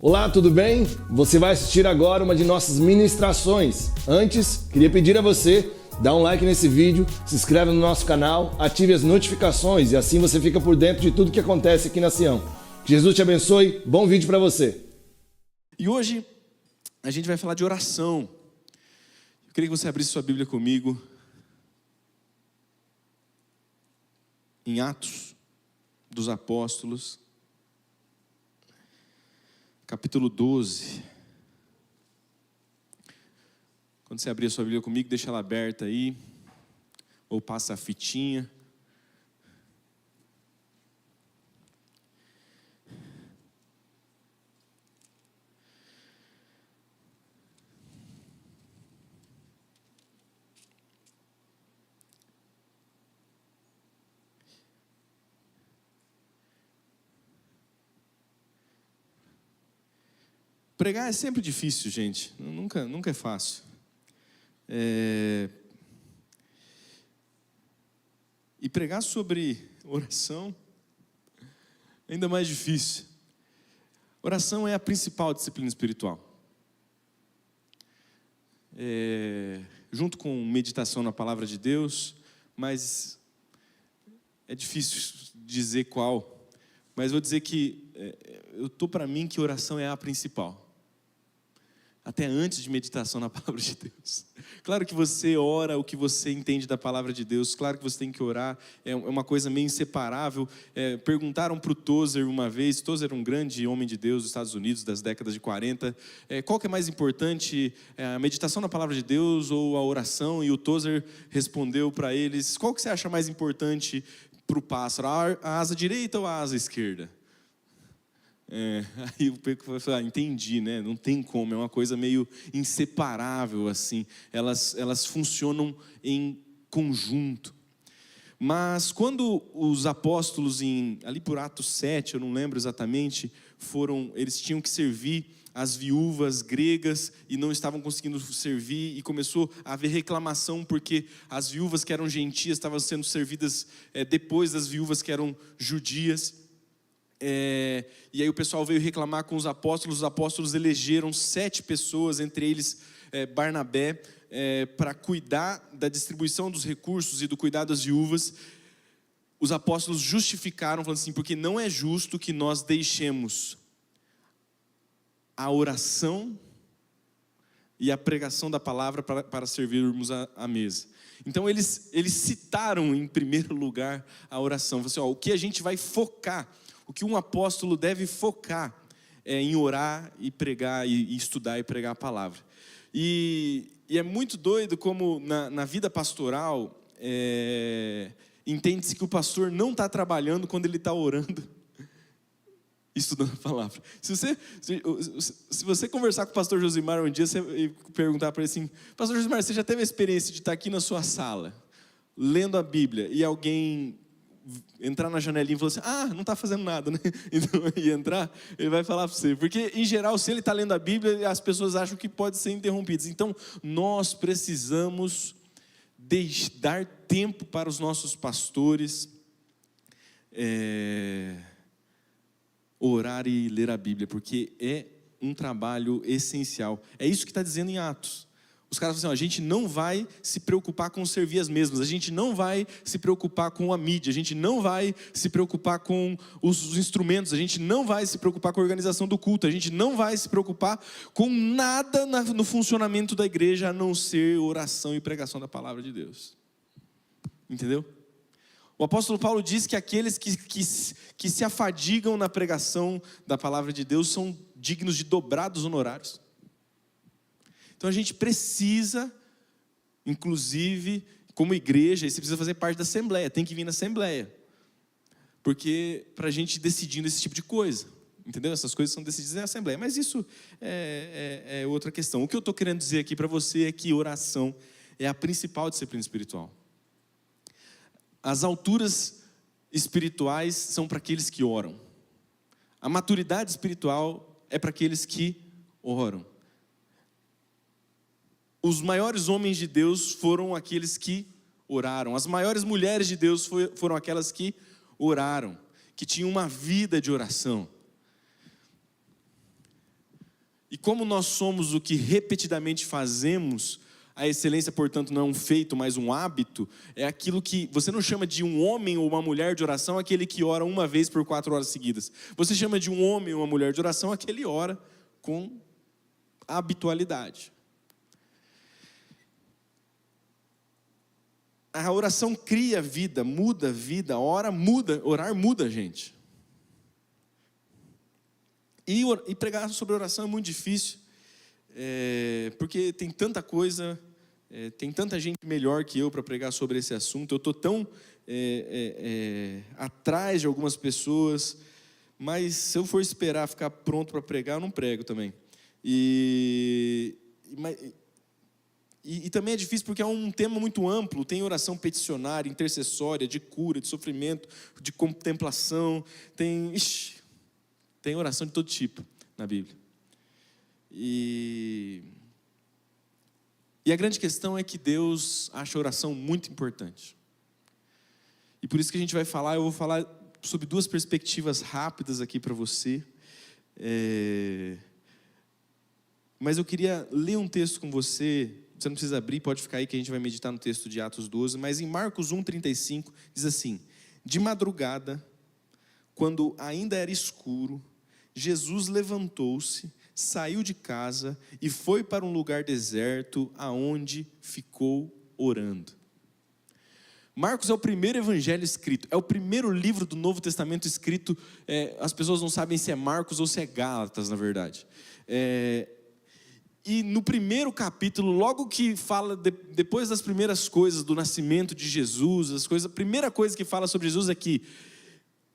Olá, tudo bem? Você vai assistir agora uma de nossas ministrações. Antes, queria pedir a você, dá um like nesse vídeo, se inscreve no nosso canal, ative as notificações e assim você fica por dentro de tudo que acontece aqui na Sião. Que Jesus te abençoe, bom vídeo para você. E hoje a gente vai falar de oração. Eu queria que você abrisse sua Bíblia comigo em Atos dos Apóstolos, capítulo 12. Quando você abrir a sua Bíblia comigo, deixa ela aberta aí, ou passa a fitinha. Pregar é sempre difícil, gente. Nunca é fácil. E pregar sobre oração é ainda mais difícil. Oração é a principal disciplina espiritual. Junto com meditação na palavra de Deus, mas é difícil dizer qual. Mas vou dizer que eu estou para mim que oração é a principal. Até antes de meditação na palavra de Deus. Claro que você ora o que você entende da palavra de Deus. Claro que você tem que orar. É uma coisa meio inseparável. Perguntaram para o Tozer uma vez. Tozer era um grande homem de Deus dos Estados Unidos, das décadas de 40. Qual que é mais importante, a meditação na palavra de Deus ou a oração? E o Tozer respondeu para eles: qual que você acha mais importante para o pássaro? A asa direita ou a asa esquerda? Aí o Peco falou: entendi, né? Não tem como, é uma coisa meio inseparável assim. Elas funcionam em conjunto. Mas quando os apóstolos, ali por Atos 7, eu não lembro exatamente, eles tinham que servir as viúvas gregas e não estavam conseguindo servir, e começou a haver reclamação porque as viúvas que eram gentias estavam sendo servidas depois das viúvas que eram judias. E aí o pessoal veio reclamar com os apóstolos elegeram 7 pessoas, entre eles Barnabé, para cuidar da distribuição dos recursos e do cuidado das viúvas. Os apóstolos justificaram, falando assim: porque não é justo que nós deixemos a oração e a pregação da palavra para servirmos a mesa. Então eles citaram em primeiro lugar a oração. Falaram assim: o que a gente vai focar, o que um apóstolo deve focar é em orar e pregar, e estudar e pregar a palavra. E é muito doido como na vida pastoral, entende-se que o pastor não está trabalhando quando ele está orando, estudando a palavra. Se você conversar com o pastor Josimar um dia, você perguntar para ele assim: pastor Josimar, você já teve a experiência de estar aqui na sua sala, lendo a Bíblia, e alguém entrar na janelinha e falar assim: não está fazendo nada, né? Então, e entrar, ele vai falar para você. Porque, em geral, se ele está lendo a Bíblia, as pessoas acham que pode ser interrompido. Então, nós precisamos dar tempo para os nossos pastores orar e ler a Bíblia, porque é um trabalho essencial. É isso que está dizendo em Atos. Os caras falam assim: a gente não vai se preocupar com servir as mesmas, a gente não vai se preocupar com a mídia, a gente não vai se preocupar com os instrumentos, a gente não vai se preocupar com a organização do culto, a gente não vai se preocupar com nada no funcionamento da igreja, a não ser oração e pregação da palavra de Deus. Entendeu? O apóstolo Paulo diz que aqueles que se afadigam na pregação da palavra de Deus são dignos de dobrados honorários. Então a gente precisa, inclusive, como igreja, e você precisa fazer parte da assembleia, tem que vir na assembleia. Porque para a gente decidindo esse tipo de coisa, entendeu? Essas coisas são decididas na assembleia, mas isso é outra questão. O que eu estou querendo dizer aqui para você é que oração é a principal disciplina espiritual. As alturas espirituais são para aqueles que oram. A maturidade espiritual é para aqueles que oram. Os maiores homens de Deus foram aqueles que oraram. As maiores mulheres de Deus foram aquelas que oraram, que tinham uma vida de oração. E como nós somos o que repetidamente fazemos, a excelência, portanto, não é um feito, mas um hábito, é aquilo que você não chama de um homem ou uma mulher de oração aquele que ora uma vez por 4 horas seguidas. Você chama de um homem ou uma mulher de oração aquele que ora com habitualidade. A oração cria vida, muda vida, orar muda, gente. E pregar sobre oração é muito difícil, porque tem tanta coisa, tem tanta gente melhor que eu para pregar sobre esse assunto. Eu estou tão atrás de algumas pessoas, mas se eu for esperar ficar pronto para pregar, eu não prego também. E também é difícil porque é um tema muito amplo. Tem oração peticionária, intercessória, de cura, de sofrimento, de contemplação, tem oração de todo tipo na Bíblia. E a grande questão é que Deus acha a oração muito importante. E por isso que eu vou falar sobre 2 perspectivas rápidas aqui para você. Mas eu queria ler um texto com você. Você não precisa abrir, pode ficar aí que a gente vai meditar no texto de Atos 12. Mas em Marcos 1,35 diz assim: de madrugada, quando ainda era escuro, Jesus levantou-se, saiu de casa e foi para um lugar deserto, aonde ficou orando. Marcos é o primeiro evangelho escrito, é o primeiro livro do Novo Testamento escrito. As pessoas não sabem se é Marcos ou se é Gálatas, na verdade. E no primeiro capítulo, logo que fala, depois das primeiras coisas do nascimento de Jesus, a primeira coisa que fala sobre Jesus é que,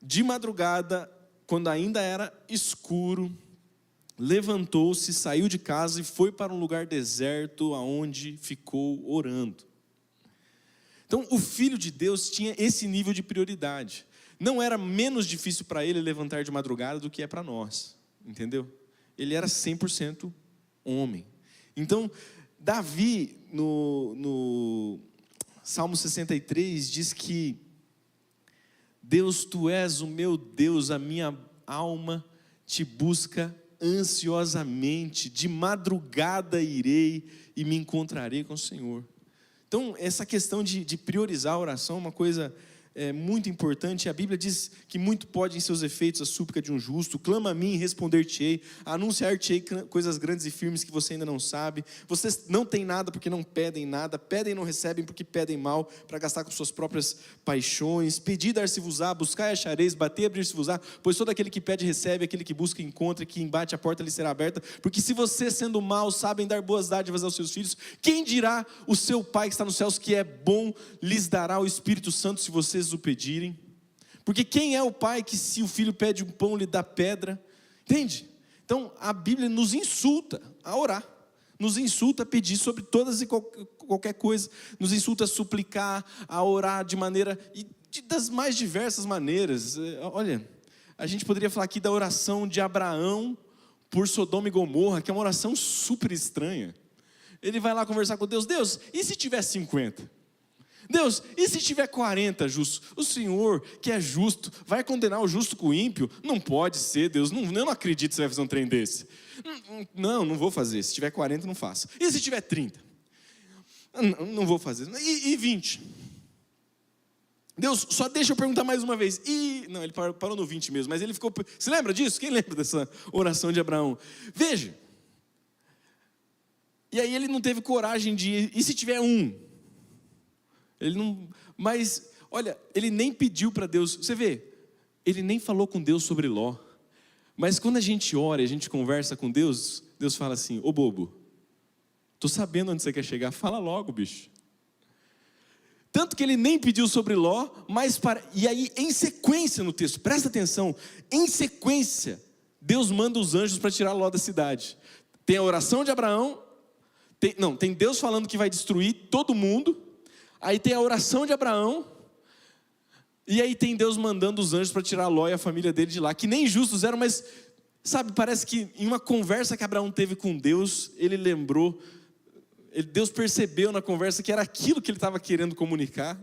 de madrugada, quando ainda era escuro, levantou-se, saiu de casa e foi para um lugar deserto, aonde ficou orando. Então, o Filho de Deus tinha esse nível de prioridade. Não era menos difícil para ele levantar de madrugada do que é para nós, entendeu? Ele era 100% homem. Então, Davi, no Salmo 63, diz que: Deus, Tu és o meu Deus, a minha alma te busca ansiosamente, de madrugada irei e me encontrarei com o Senhor. Então, essa questão de priorizar a oração é uma coisa muito importante. A Bíblia diz que muito pode em seus efeitos a súplica de um justo. Clama a mim e responder-te-ei, anunciar-te-ei coisas grandes e firmes que você ainda não sabe. Vocês não têm nada porque não pedem nada, pedem e não recebem porque pedem mal, para gastar com suas próprias paixões. Pedi, dar-se-vos-á, buscai, achareis, bater, abrir-se-vos-á, pois todo aquele que pede recebe, aquele que busca encontra, que embate a porta lhe será aberta. Porque se vocês, sendo maus, sabem dar boas dádivas aos seus filhos, quem dirá o seu Pai que está nos céus que é bom, lhes dará o Espírito Santo se vocês o pedirem? Porque quem é o pai que, se o filho pede um pão, lhe dá pedra? Entende? Então a Bíblia nos insulta a orar, nos insulta a pedir sobre todas e qualquer coisa, nos insulta a suplicar, a orar de maneira, das mais diversas maneiras. Olha, a gente poderia falar aqui da oração de Abraão por Sodoma e Gomorra, que é uma oração super estranha. Ele vai lá conversar com Deus: Deus, e se tiver 50? Deus, e se tiver 40 justos? O Senhor, que é justo, vai condenar o justo com o ímpio? Não pode ser, Deus, eu não acredito que você vai fazer um trem desse. Não vou fazer. Se tiver 40, não faço. E se tiver 30? Não vou fazer. E 20? Deus, só deixa eu perguntar mais uma vez. Não, ele parou no 20 mesmo, mas ele ficou... Você lembra disso? Quem lembra dessa oração de Abraão? Veja. E aí ele não teve coragem de ir. E se tiver 1? Ele não, mas, olha, ele nem pediu para Deus. Você vê, ele nem falou com Deus sobre Ló. Mas quando a gente ora e a gente conversa com Deus, Deus fala assim: ô bobo, tô sabendo onde você quer chegar, fala logo, bicho. Tanto que ele nem pediu sobre Ló, e aí em sequência no texto, presta atenção, em sequência, Deus manda os anjos para tirar Ló da cidade. Tem a oração de Abraão, tem Deus falando que vai destruir todo mundo. Aí tem a oração de Abraão, e aí tem Deus mandando os anjos para tirar Ló e a família dele de lá, que nem justos eram, mas, sabe, parece que em uma conversa que Abraão teve com Deus, ele lembrou, Deus percebeu na conversa que era aquilo que ele estava querendo comunicar,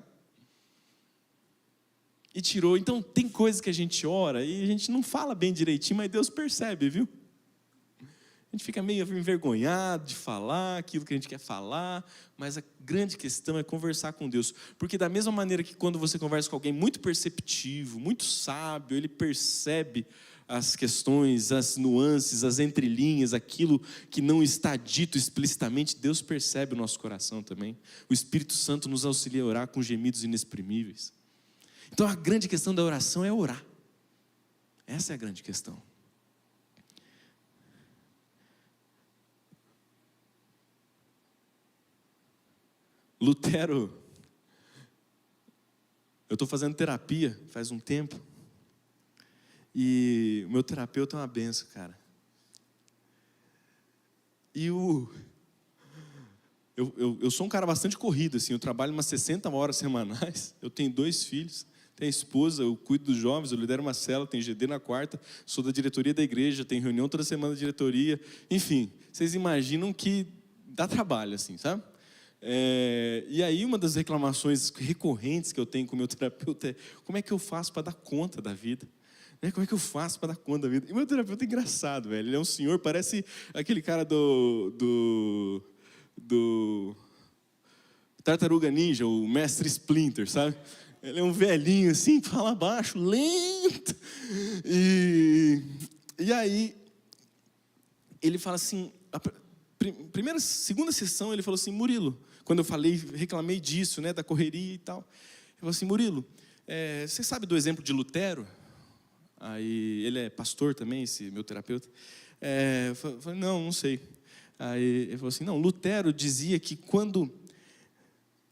e tirou. Então tem coisas que a gente ora, e a gente não fala bem direitinho, mas Deus percebe, viu? A gente fica meio envergonhado de falar aquilo que a gente quer falar, mas a grande questão é conversar com Deus. Porque da mesma maneira que quando você conversa com alguém muito perceptivo, muito sábio, ele percebe as questões, as nuances, as entrelinhas, aquilo que não está dito explicitamente, Deus percebe o nosso coração também. O Espírito Santo nos auxilia a orar com gemidos inexprimíveis. Então a grande questão da oração é orar. Essa é a grande questão. Lutero, eu estou fazendo terapia faz um tempo, e o meu terapeuta é uma benção, cara. E eu sou um cara bastante corrido, assim, eu trabalho umas 60 horas semanais, eu tenho 2 filhos, tenho esposa, eu cuido dos jovens, eu lidero uma célula, tenho GD na quarta, sou da diretoria da igreja, tenho reunião toda semana da diretoria, enfim, vocês imaginam que dá trabalho, assim, sabe? E aí uma das reclamações recorrentes que eu tenho com o meu terapeuta é: como é que eu faço para dar conta da vida? Como é que eu faço para dar conta da vida? E meu terapeuta é engraçado, velho. Ele é um senhor, parece aquele cara do Tartaruga Ninja, o Mestre Splinter, sabe? Ele é um velhinho assim, fala baixo, lento. E aí ele fala assim, segunda sessão ele falou assim: Murilo, quando eu reclamei disso, né, da correria e tal, ele falou assim: Murilo, você sabe do exemplo de Lutero? Aí ele é pastor também, esse meu terapeuta. Eu falei: não sei. Aí ele falou assim: não, Lutero dizia que quando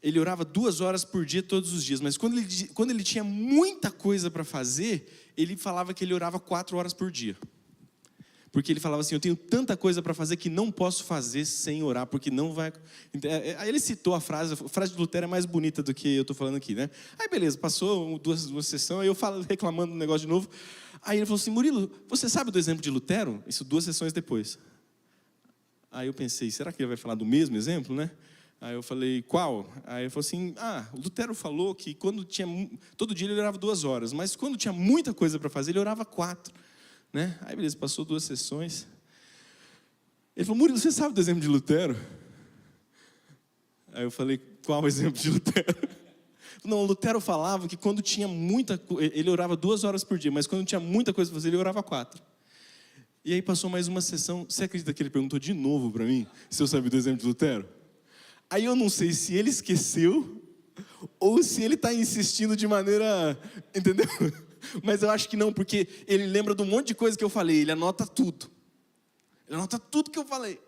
ele orava 2 horas por dia todos os dias, mas quando ele tinha muita coisa para fazer, ele falava que ele orava 4 horas por dia. Porque ele falava assim: eu tenho tanta coisa para fazer que não posso fazer sem orar, porque não vai... Aí ele citou a frase de Lutero é mais bonita do que eu estou falando aqui, né? Aí beleza, passou duas sessões, aí eu reclamando do negócio de novo. Aí ele falou assim: Murilo, você sabe do exemplo de Lutero? Isso 2 sessões depois. Aí eu pensei: será que ele vai falar do mesmo exemplo, né? Aí eu falei: qual? Aí ele falou assim: o Lutero falou que todo dia ele orava 2 horas, mas quando tinha muita coisa para fazer, ele orava 4. Né? Aí beleza, passou 2 sessões. Ele falou: Murilo, você sabe do exemplo de Lutero? Aí eu falei: qual o exemplo de Lutero? Não, Lutero falava que quando tinha muita coisa, ele orava 2 horas por dia, mas quando tinha muita coisa para fazer, ele orava 4. E aí passou mais uma sessão. Você acredita que ele perguntou de novo para mim se eu sabia do exemplo de Lutero? Aí eu não sei se ele esqueceu ou se ele está insistindo de maneira, entendeu? Mas eu acho que não, porque ele lembra de um monte de coisa que eu falei, ele anota tudo. Ele anota tudo que eu falei.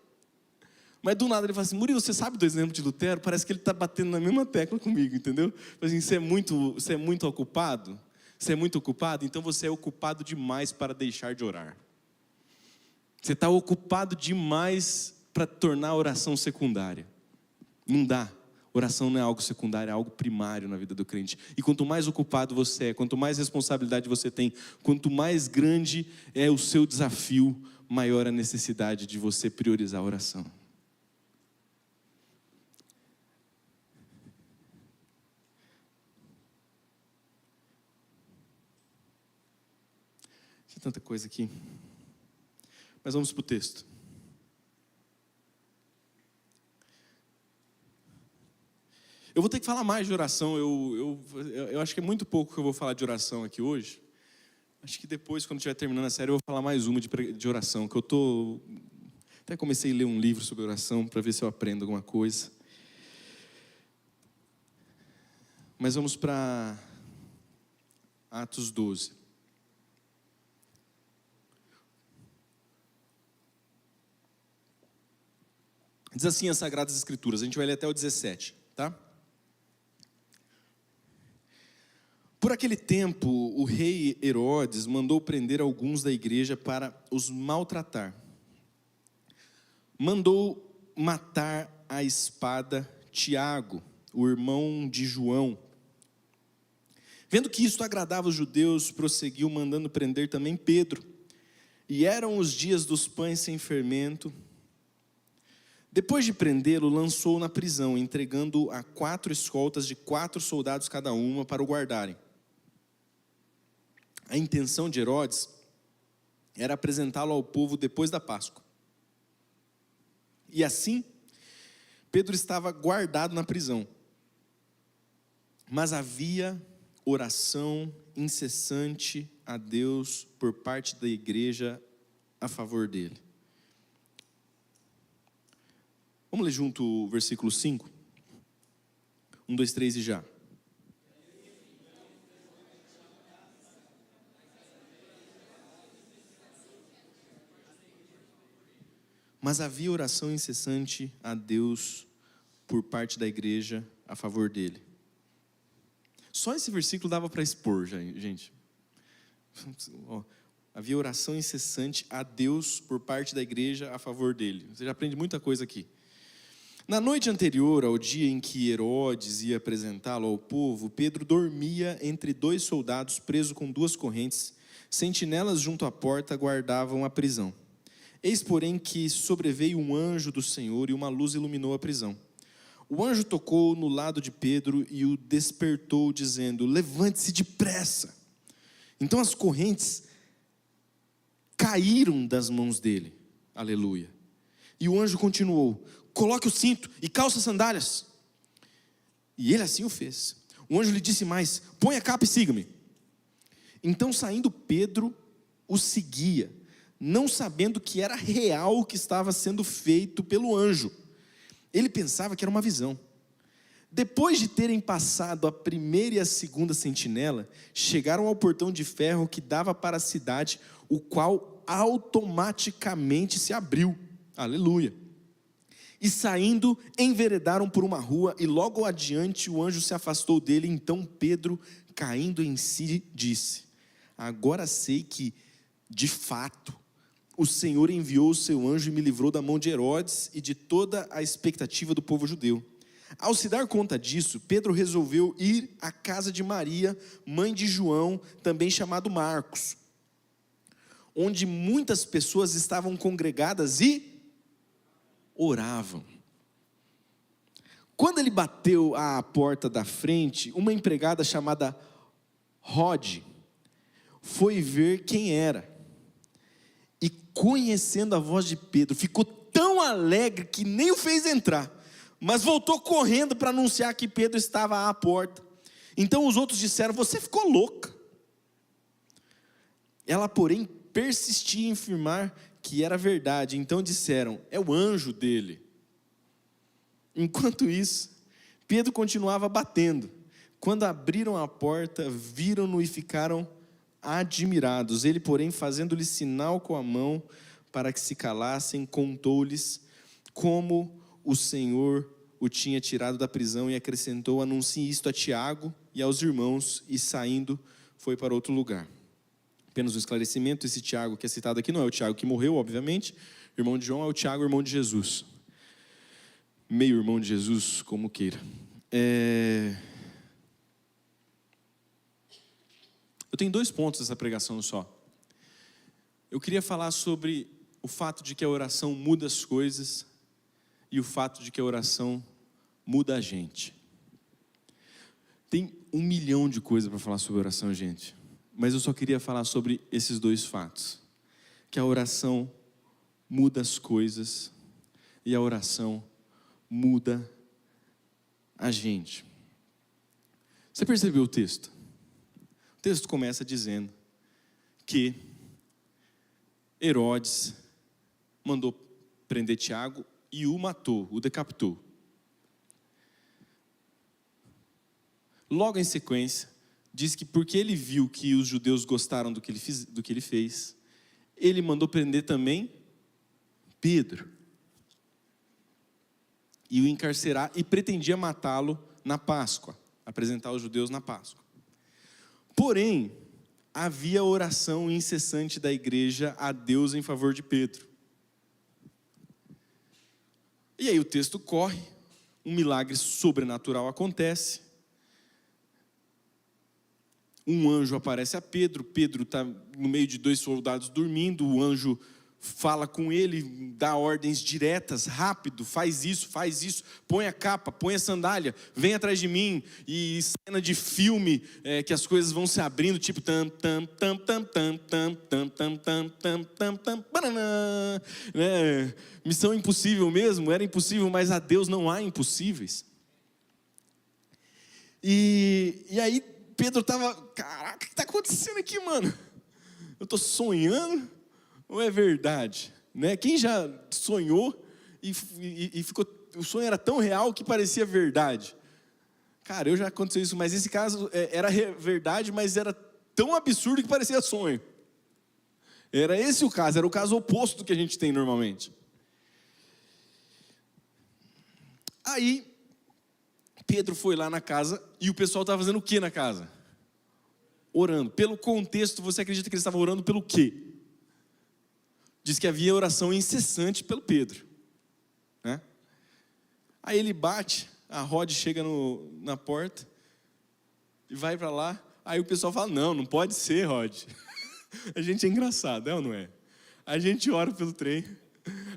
Mas do nada ele fala assim: Murilo, você sabe do exemplo de Lutero? Parece que ele está batendo na mesma tecla comigo, entendeu? Assim, você é muito ocupado? Você é muito ocupado? Então você é ocupado demais para deixar de orar. Você está ocupado demais para tornar a oração secundária. Não dá. Oração não é algo secundário, é algo primário na vida do crente. E quanto mais ocupado você é, quanto mais responsabilidade você tem, quanto mais grande é o seu desafio, maior a necessidade de você priorizar a oração. Tem tanta coisa aqui. Mas vamos para o texto. Eu vou ter que falar mais de oração. Eu acho que é muito pouco que eu vou falar de oração aqui hoje. Acho que depois, quando estiver terminando a série, eu vou falar mais uma de oração. Que até comecei a ler um livro sobre oração para ver se eu aprendo alguma coisa. Mas vamos para Atos 12. Diz assim as Sagradas Escrituras. A gente vai ler até o 17, tá? Por aquele tempo, o rei Herodes mandou prender alguns da igreja para os maltratar. Mandou matar à espada Tiago, o irmão de João. Vendo que isto agradava os judeus, prosseguiu mandando prender também Pedro. E eram os dias dos pães sem fermento. Depois de prendê-lo, lançou-o na prisão, entregando-o a 4 escoltas de 4 soldados cada uma para o guardarem. A intenção de Herodes era apresentá-lo ao povo depois da Páscoa. E assim, Pedro estava guardado na prisão, mas havia oração incessante a Deus por parte da igreja a favor dele. Vamos ler junto o versículo 5? 1, 2, 3 e já. Mas havia oração incessante a Deus por parte da igreja a favor dele. Só esse versículo dava para expor, gente. Havia oração incessante a Deus por parte da igreja a favor dele. Você já aprende muita coisa aqui. Na noite anterior ao dia em que Herodes ia apresentá-lo ao povo, Pedro dormia entre 2 soldados preso com 2 correntes. Sentinelas junto à porta guardavam a prisão. Eis, porém, que sobreveio um anjo do Senhor e uma luz iluminou a prisão. O anjo tocou no lado de Pedro e o despertou, dizendo: levante-se depressa. Então as correntes caíram das mãos dele. Aleluia. E o anjo continuou: coloque o cinto e calça as sandálias. E ele assim o fez. O anjo lhe disse mais: põe a capa e siga-me. Então, saindo, Pedro o seguia, não sabendo que era real o que estava sendo feito pelo anjo. Ele pensava que era uma visão. Depois de terem passado a primeira e a segunda sentinela, chegaram ao portão de ferro que dava para a cidade, o qual automaticamente se abriu. Aleluia. E saindo, enveredaram por uma rua, e logo adiante o anjo se afastou dele. Então Pedro, caindo em si, disse: agora sei que, de fato, o Senhor enviou o seu anjo e me livrou da mão de Herodes e de toda a expectativa do povo judeu. Ao se dar conta disso, Pedro resolveu ir à casa de Maria, mãe de João, também chamado Marcos, onde muitas pessoas estavam congregadas e oravam. Quando ele bateu à porta da frente, uma empregada chamada Rode foi ver quem era. E conhecendo a voz de Pedro, ficou tão alegre que nem o fez entrar, mas voltou correndo para anunciar que Pedro estava à porta. Então os outros disseram: você ficou louca. Ela, porém, persistia em afirmar que era verdade. Então disseram: é o anjo dele. Enquanto isso, Pedro continuava batendo. Quando abriram a porta, viram-no e ficaram admirados. Ele, porém, fazendo-lhe sinal com a mão para que se calassem, contou-lhes como o Senhor o tinha tirado da prisão e acrescentou: anuncie isto a Tiago e aos irmãos. E saindo, foi para outro lugar. Apenas um esclarecimento: esse Tiago que é citado aqui não é o Tiago que morreu, obviamente. Irmão de João é o Tiago, irmão de Jesus. Meio irmão de Jesus, como queira. Eu tenho 2 pontos nessa pregação só. Eu queria falar sobre o fato de que a oração muda as coisas e o fato de que a oração muda a gente. Tem 1 milhão de coisas para falar sobre oração, gente. Mas eu só queria falar sobre esses 2 fatos. Que a oração muda as coisas e a oração muda a gente. Você percebeu o texto? O texto começa dizendo que Herodes mandou prender Tiago e o matou, o decapitou. Logo em sequência, diz que porque ele viu que os judeus gostaram do que ele fez, ele mandou prender também Pedro e o encarcerar, e pretendia matá-lo na Páscoa, apresentar os judeus na Páscoa. Porém, havia oração incessante da igreja a Deus em favor de Pedro. E aí o texto corre, um milagre sobrenatural acontece. Um anjo aparece a Pedro, Pedro está no meio de 2 soldados dormindo, o anjo fala com ele, dá ordens diretas, rápido, faz isso, põe a capa, põe a sandália, vem atrás de mim, e cena de filme, que as coisas vão se abrindo, tipo tam tam tam tam tam tam tam tam tam tam tam tam banana, né? Missão impossível mesmo, era impossível, mas a Deus não há impossíveis. E aí Pedro estava, caraca, o que está acontecendo aqui, mano? Eu estou sonhando ou é verdade? Né? Quem já sonhou e ficou, o sonho era tão real que parecia verdade? Cara, eu já aconteceu isso, mas esse caso era verdade, mas era tão absurdo que parecia sonho. Era esse o caso, era o caso oposto do que a gente tem normalmente. Aí, Pedro foi lá na casa e o pessoal estava fazendo o que na casa? Orando. Pelo contexto, você acredita que eles estavam orando pelo quê? Diz que havia oração incessante pelo Pedro, né? Aí ele bate, a Rod chega na porta e vai para lá. Aí o pessoal fala, não pode ser, Rod. A gente é engraçado, é ou não é? A gente ora pelo trem,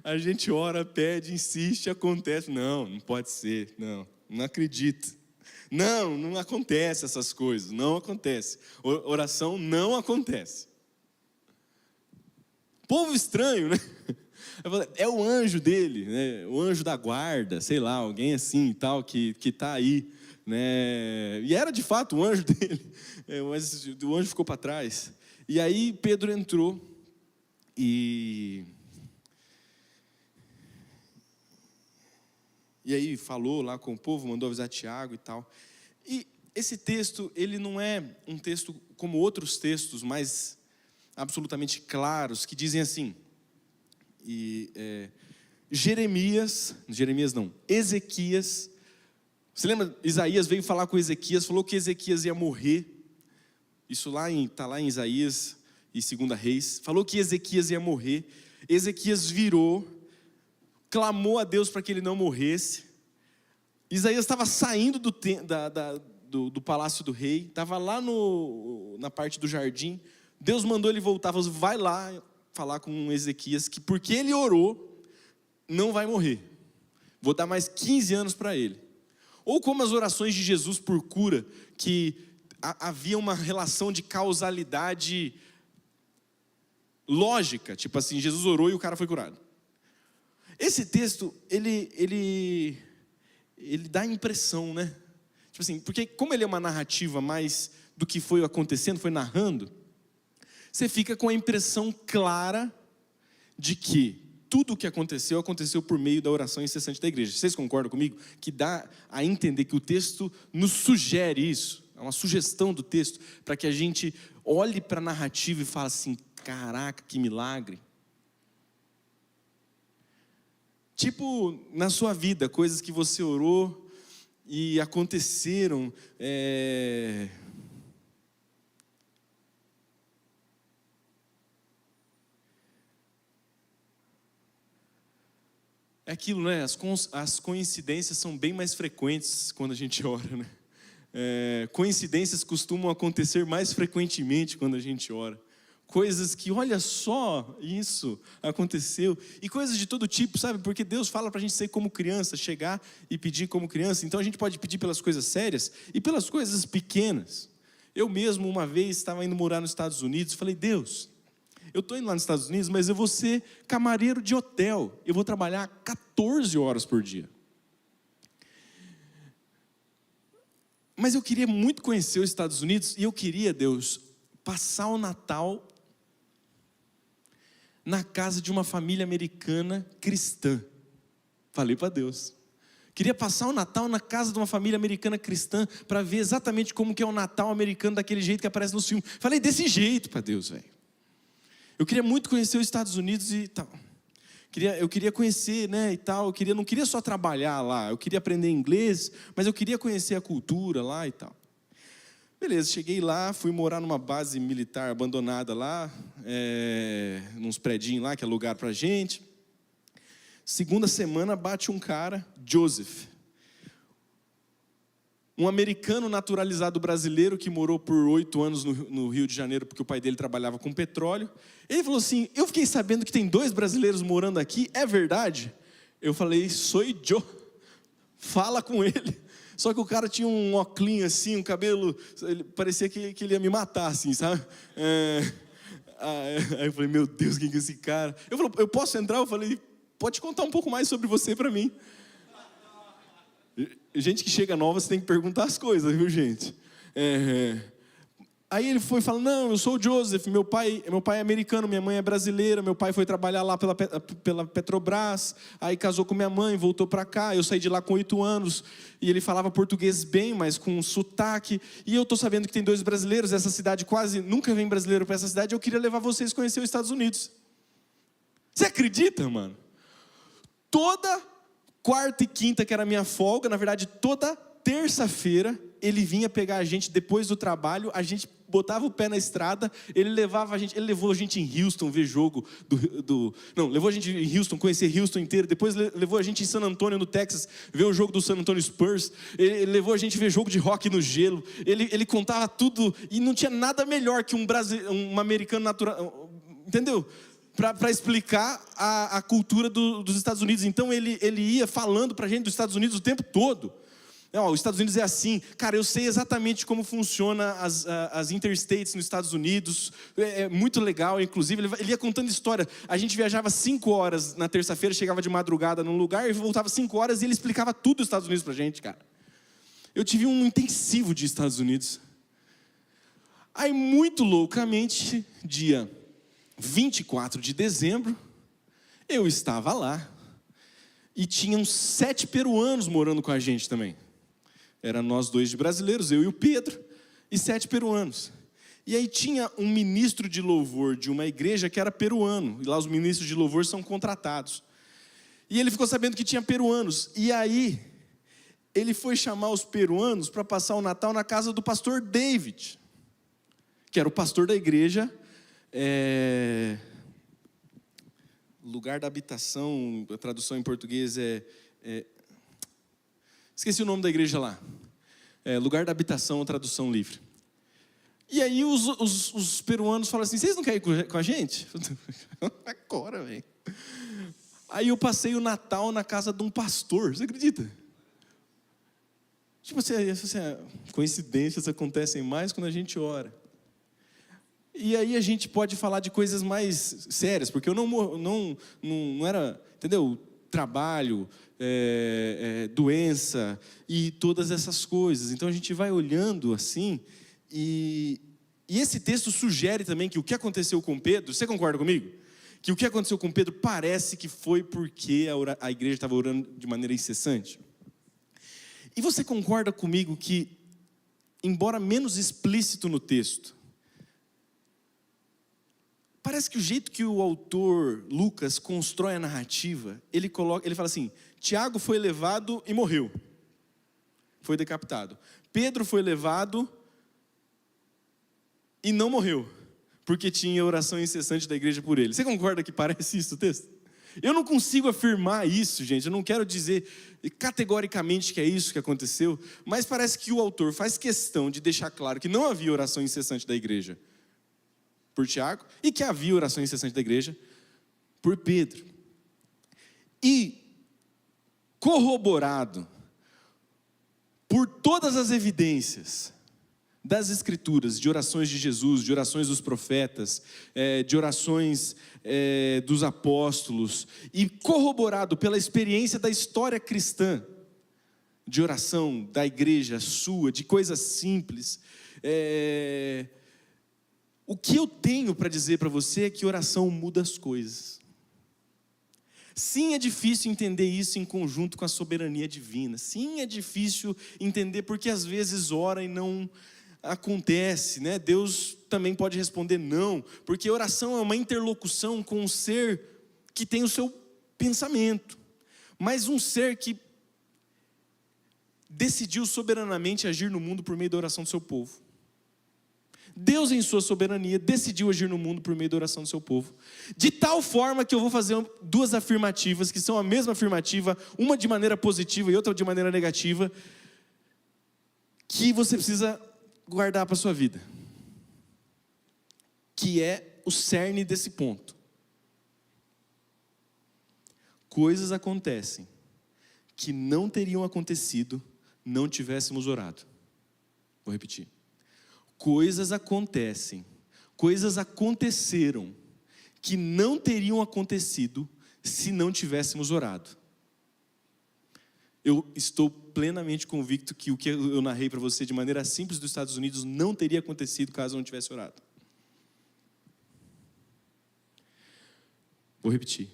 a gente ora, pede, insiste, acontece. Não pode ser, não acredito. Não acontece essas coisas, não acontece. Oração não acontece. Povo estranho, né? É o anjo dele, né? O anjo da guarda, sei lá, alguém assim e tal, que está aí, né? E era de fato o anjo dele, mas o anjo ficou para trás. E aí Pedro entrou e aí falou lá com o povo, mandou avisar Tiago e tal. E esse texto, ele não é um texto como outros textos mais absolutamente claros, que dizem assim, Ezequias, você lembra, Isaías veio falar com Ezequias, falou que Ezequias ia morrer, isso está lá em Isaías e 2 Reis, falou que Ezequias ia morrer, Ezequias virou, clamou a Deus para que ele não morresse, Isaías estava saindo do palácio do rei, estava lá na parte do jardim, Deus mandou ele voltar, falou, vai lá falar com Ezequias, que porque ele orou, não vai morrer, vou dar mais 15 anos para ele. Ou como as orações de Jesus por cura, que havia uma relação de causalidade lógica, tipo assim, Jesus orou e o cara foi curado. Esse texto, ele dá a impressão, né? Tipo assim, porque como ele é uma narrativa mais do que foi acontecendo, foi narrando, você fica com a impressão clara de que tudo o que aconteceu por meio da oração incessante da igreja. Vocês concordam comigo? Que dá a entender que o texto nos sugere isso, é uma sugestão do texto, para que a gente olhe para a narrativa e fale assim, caraca, que milagre. Tipo, na sua vida, coisas que você orou e aconteceram, É aquilo, né? As coincidências são bem mais frequentes quando a gente ora, né? Coincidências costumam acontecer mais frequentemente quando a gente ora. Coisas que, olha só, isso aconteceu. E coisas de todo tipo, sabe? Porque Deus fala para a gente ser como criança, chegar e pedir como criança. Então a gente pode pedir pelas coisas sérias e pelas coisas pequenas. Eu mesmo, uma vez, estava indo morar nos Estados Unidos e falei, Deus, eu estou indo lá nos Estados Unidos, mas eu vou ser camareiro de hotel. Eu vou trabalhar 14 horas por dia. Mas eu queria muito conhecer os Estados Unidos e eu queria, Deus, passar o Natal na casa de uma família americana cristã. Falei para Deus. Queria passar o Natal na casa de uma família americana cristã para ver exatamente como que é o Natal americano daquele jeito que aparece nos filmes. Falei desse jeito para Deus, velho. Eu queria muito conhecer os Estados Unidos e tal. Eu queria conhecer, né, e tal. Não queria só trabalhar lá. Eu queria aprender inglês, mas eu queria conhecer a cultura lá e tal. Beleza, cheguei lá, fui morar numa base militar abandonada lá, nos predinhos lá que alugaram pra gente. Segunda semana bate um cara, Joseph. um americano naturalizado brasileiro que morou por 8 anos no Rio de Janeiro, porque o pai dele trabalhava com petróleo. Ele falou assim: eu fiquei sabendo que tem 2 brasileiros morando aqui, é verdade? Eu falei: sou eu, fala com ele. Só que o cara tinha um óculos assim, um cabelo, parecia que ele ia me matar, assim, sabe? Aí eu falei: meu Deus, quem que é esse cara? Eu falei: eu posso entrar? Eu falei: pode contar um pouco mais sobre você para mim. Gente que chega nova, você tem que perguntar as coisas, viu, gente? Aí ele foi e falou: não, eu sou o Joseph, meu pai é americano, minha mãe é brasileira, meu pai foi trabalhar lá pela Petrobras, aí casou com minha mãe, voltou para cá, eu saí de lá com 8 anos, e ele falava português bem, mas com sotaque, e eu estou sabendo que tem 2 brasileiros, essa cidade quase nunca vem brasileiro para essa cidade, eu queria levar vocês a conhecer os Estados Unidos. Você acredita, mano? Toda quarta e quinta, que era a minha folga, na verdade toda terça-feira, ele vinha pegar a gente depois do trabalho, a gente botava o pé na estrada, ele levou a gente em Houston ver jogo levou a gente em Houston, conhecer Houston inteiro, depois levou a gente em San Antonio, no Texas, ver o jogo do San Antonio Spurs, ele levou a gente ver jogo de rock no gelo, ele contava tudo, e não tinha nada melhor que um americano natural, entendeu? Para explicar a cultura dos Estados Unidos. Então ele ia falando para a gente dos Estados Unidos o tempo todo. Os Estados Unidos é assim. Cara, eu sei exatamente como funciona as interstates nos Estados Unidos. É muito legal, inclusive. Ele ia contando história. A gente viajava 5 horas na terça-feira, chegava de madrugada num lugar e voltava 5 horas e ele explicava tudo dos Estados Unidos para a gente, cara. Eu tive um intensivo de Estados Unidos. Aí, muito loucamente, dia 24 de dezembro, eu estava lá. E tinham 7 peruanos morando com a gente também. Eram nós 2 de brasileiros, eu e o Pedro, e 7 peruanos. E aí tinha um ministro de louvor de uma igreja que era peruano. E lá os ministros de louvor são contratados. E ele ficou sabendo que tinha peruanos. E aí, ele foi chamar os peruanos para passar o Natal na casa do pastor David, que era o pastor da igreja, lugar da habitação, a tradução em português esqueci o nome da igreja lá. Lugar da habitação, a tradução livre. E aí os peruanos falam assim: vocês não querem ir com a gente? Agora, velho. Aí eu passei o Natal na casa de um pastor, você acredita? Tipo assim, coincidências acontecem mais quando a gente ora. E aí a gente pode falar de coisas mais sérias, porque eu não era, entendeu? Trabalho, doença e todas essas coisas. Então a gente vai olhando assim, e esse texto sugere também que o que aconteceu com Pedro, você concorda comigo? Que o que aconteceu com Pedro parece que foi porque a igreja estava orando de maneira incessante. E você concorda comigo que, embora menos explícito no texto, parece que o jeito que o autor Lucas constrói a narrativa, ele fala assim: Tiago foi levado e morreu, foi decapitado. Pedro foi levado e não morreu, porque tinha oração incessante da igreja por ele. Você concorda que parece isso o texto? Eu não consigo afirmar isso, gente, eu não quero dizer categoricamente que é isso que aconteceu, mas parece que o autor faz questão de deixar claro que não havia oração incessante da igreja por Tiago, e que havia oração incessante da igreja por Pedro. E corroborado por todas as evidências das Escrituras, de orações de Jesus, de orações dos profetas, de orações dos apóstolos, e corroborado pela experiência da história cristã, de oração da igreja sua, de coisas simples, o que eu tenho para dizer para você é que oração muda as coisas. Sim, é difícil entender isso em conjunto com a soberania divina. Sim, é difícil entender porque às vezes ora e não acontece, né? Deus também pode responder não, porque oração é uma interlocução com um ser que tem o seu pensamento, mas um ser que decidiu soberanamente agir no mundo por meio da oração do seu povo. Deus, em sua soberania, decidiu agir no mundo por meio da oração do seu povo. De tal forma que eu vou fazer 2 afirmativas, que são a mesma afirmativa, uma de maneira positiva e outra de maneira negativa. que você precisa guardar para a sua vida, que é o cerne desse ponto. Coisas acontecem que não teriam acontecido não tivéssemos orado. Vou repetir. Coisas aconteceram que não teriam acontecido se não tivéssemos orado. Eu estou plenamente convicto que o que eu narrei para você de maneira simples dos Estados Unidos não teria acontecido caso eu não tivesse orado. Vou repetir.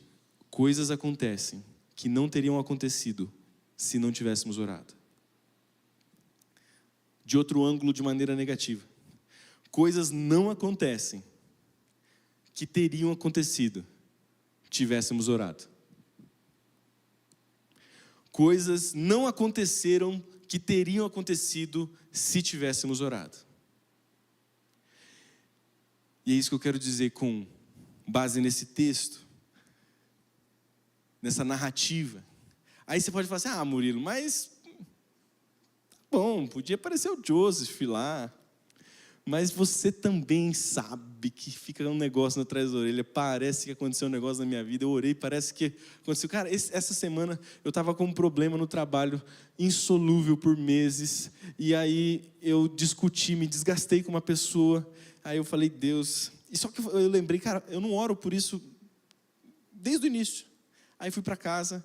Coisas acontecem que não teriam acontecido se não tivéssemos orado. De outro ângulo, de maneira negativa. Coisas não acontecem que teriam acontecido tivéssemos orado. Coisas não aconteceram que teriam acontecido se tivéssemos orado. E é isso que eu quero dizer com base nesse texto, nessa narrativa. Aí você pode falar assim, Murilo, mas bom, podia aparecer o Joseph lá, mas você também sabe que fica um negócio atrás da orelha, parece que aconteceu um negócio na minha vida, eu orei, parece que aconteceu. Cara, essa semana eu estava com um problema no trabalho, insolúvel por meses, e aí eu discuti, me desgastei com uma pessoa, aí eu falei, Deus, e só que eu lembrei, cara, eu não oro por isso desde o início. Aí fui para casa,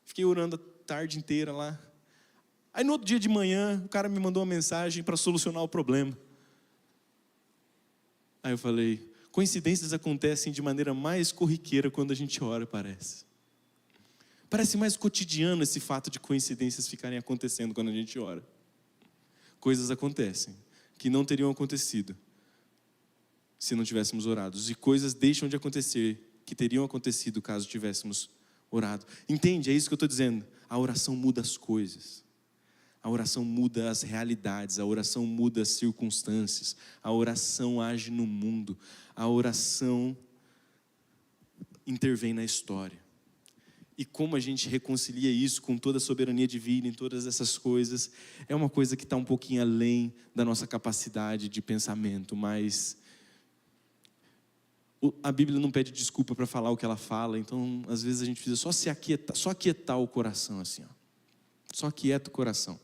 fiquei orando a tarde inteira lá. Aí no outro dia de manhã, o cara me mandou uma mensagem para solucionar o problema. Aí eu falei, coincidências acontecem de maneira mais corriqueira quando a gente ora, parece. Parece mais cotidiano esse fato de coincidências ficarem acontecendo quando a gente ora. Coisas acontecem que não teriam acontecido se não tivéssemos orado. E coisas deixam de acontecer que teriam acontecido caso tivéssemos orado. Entende? É isso que eu estou dizendo. A oração muda as coisas. A oração muda as realidades. A oração muda as circunstâncias. A oração age no mundo. A oração intervém na história. E como a gente reconcilia isso com toda a soberania divina em todas essas coisas, é uma coisa que está um pouquinho além da nossa capacidade de pensamento, mas a Bíblia não pede desculpa para falar o que ela fala, então às vezes a gente precisa só aquietar o coração assim, ó. Só aquieta o coração.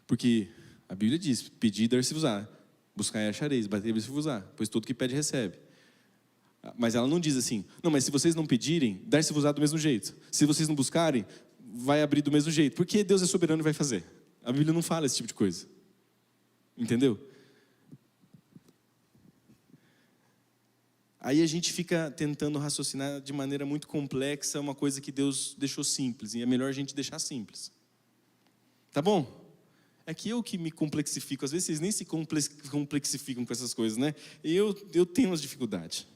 Porque a Bíblia diz, pedir e dar-se-vos-á, buscar e achareis, bater e dar-se-vos-á, pois todo que pede recebe. Mas ela não diz assim, não, mas se vocês não pedirem, dar-se-vos-á do mesmo jeito. Se vocês não buscarem, vai abrir do mesmo jeito. Porque Deus é soberano e vai fazer. A Bíblia não fala esse tipo de coisa. Entendeu? Aí a gente fica tentando raciocinar de maneira muito complexa uma coisa que Deus deixou simples. E é melhor a gente deixar simples. Tá bom? É que eu que me complexifico. Às vezes vocês nem se complexificam com essas coisas, né? E eu tenho umas dificuldades.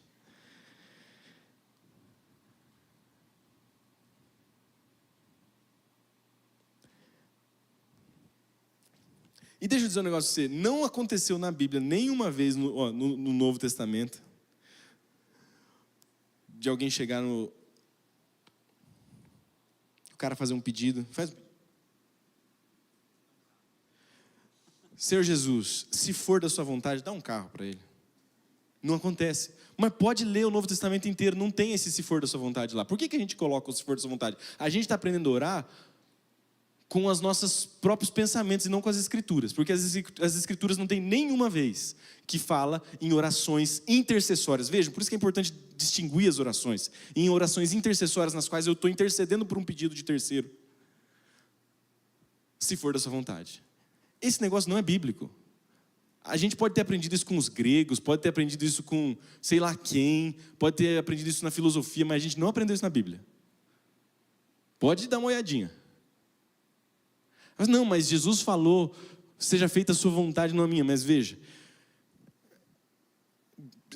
E deixa eu dizer um negócio para você. Não aconteceu na Bíblia nenhuma vez no Novo Testamento de alguém chegar o cara fazer um pedido. Senhor Jesus, se for da sua vontade, dá um carro para ele. Não acontece. Mas pode ler o Novo Testamento inteiro, não tem esse se for da sua vontade lá. Por que a gente coloca o se for da sua vontade? A gente está aprendendo a orar com os nossos próprios pensamentos e não com as Escrituras. Porque as Escrituras não tem nenhuma vez que fala em orações intercessórias. Vejam, por isso que é importante distinguir as orações. Em orações intercessórias nas quais eu estou intercedendo por um pedido de terceiro. Se for da sua vontade. Esse negócio não é bíblico. A gente pode ter aprendido isso com os gregos, pode ter aprendido isso com sei lá quem, pode ter aprendido isso na filosofia, mas a gente não aprendeu isso na Bíblia. Pode dar uma olhadinha. Mas não, mas Jesus falou, seja feita a sua vontade, não a minha. Mas veja,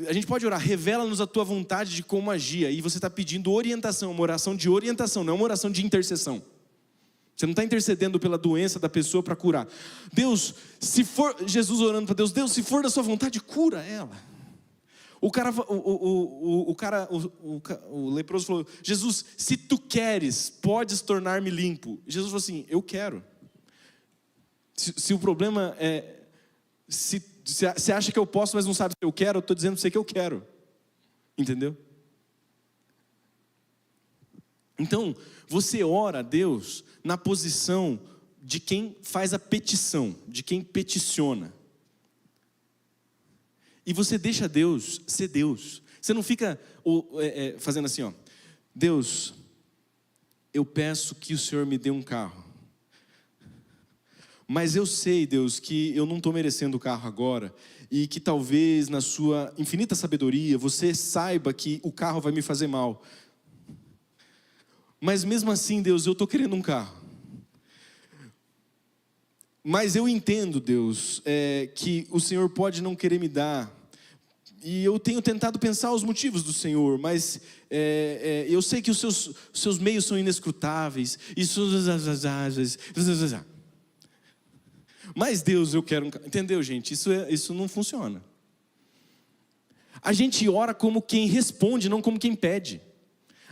a gente pode orar, revela-nos a tua vontade de como agir. Aí você está pedindo orientação, uma oração de orientação, não é uma oração de intercessão. Você não está intercedendo pela doença da pessoa para curar. Deus, se for, Jesus orando para Deus, Deus, se for da sua vontade, cura ela. O leproso falou, Jesus, se tu queres, podes tornar-me limpo. Jesus falou assim, eu quero. Se o problema é, se você acha que eu posso, mas não sabe se eu quero, eu estou dizendo para você que eu quero. Entendeu? Então, você ora a Deus na posição de quem faz a petição, de quem peticiona. E você deixa Deus ser Deus. Você não fica fazendo assim, ó. Deus, eu peço que o Senhor me dê um carro. Mas eu sei, Deus, que eu não estou merecendo o carro agora. E que talvez na sua infinita sabedoria, você saiba que o carro vai me fazer mal. Mas mesmo assim, Deus, eu estou querendo um carro. Mas eu entendo, Deus, que o Senhor pode não querer me dar. E eu tenho tentado pensar os motivos do Senhor, mas eu sei que os seus meios são inescrutáveis. Mas Deus, eu quero um carro. Entendeu, gente? Isso não funciona. A gente ora como quem responde, não como quem pede.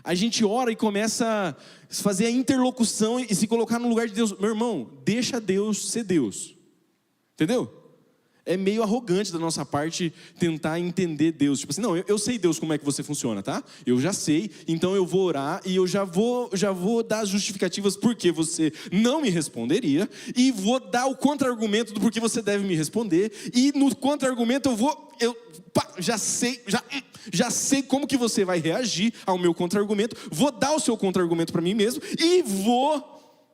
A gente ora e começa a fazer a interlocução e se colocar no lugar de Deus. Meu irmão, deixa Deus ser Deus. Entendeu? É meio arrogante da nossa parte tentar entender Deus. Tipo assim, não, eu sei, Deus, como é que você funciona, tá? Eu já sei, então eu vou orar e eu já vou dar as justificativas porque você não me responderia. E vou dar o contra-argumento do porquê você deve me responder. E no contra-argumento já sei como que você vai reagir ao meu contra-argumento. Vou dar o seu contra-argumento para mim mesmo e vou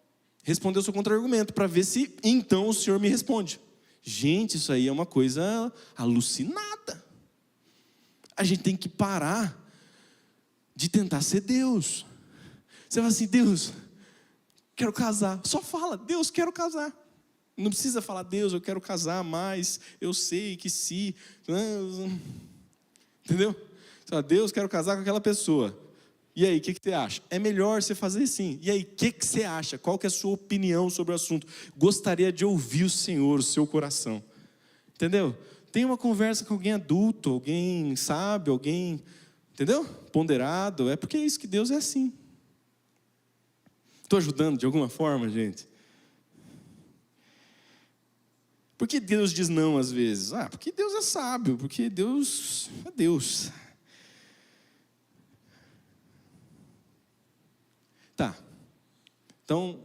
responder o seu contra-argumento para ver se então o Senhor me responde. Gente, isso aí é uma coisa alucinada. A gente tem que parar de tentar ser Deus. Você fala assim, Deus, quero casar. Só fala, Deus, quero casar. Não precisa falar, Deus, eu quero casar, mas eu sei que se... Entendeu? Você fala, Deus, quero casar com aquela pessoa. E aí, o que você acha? É melhor você fazer assim. E aí, o que você acha? Qual que é a sua opinião sobre o assunto? Gostaria de ouvir o Senhor, o seu coração. Entendeu? Tem uma conversa com alguém adulto, alguém sábio, alguém, entendeu? Ponderado. É porque é isso que Deus é assim. Estou ajudando de alguma forma, gente? Por que Deus diz não às vezes? Porque Deus é sábio, porque Deus é Deus. Tá, então,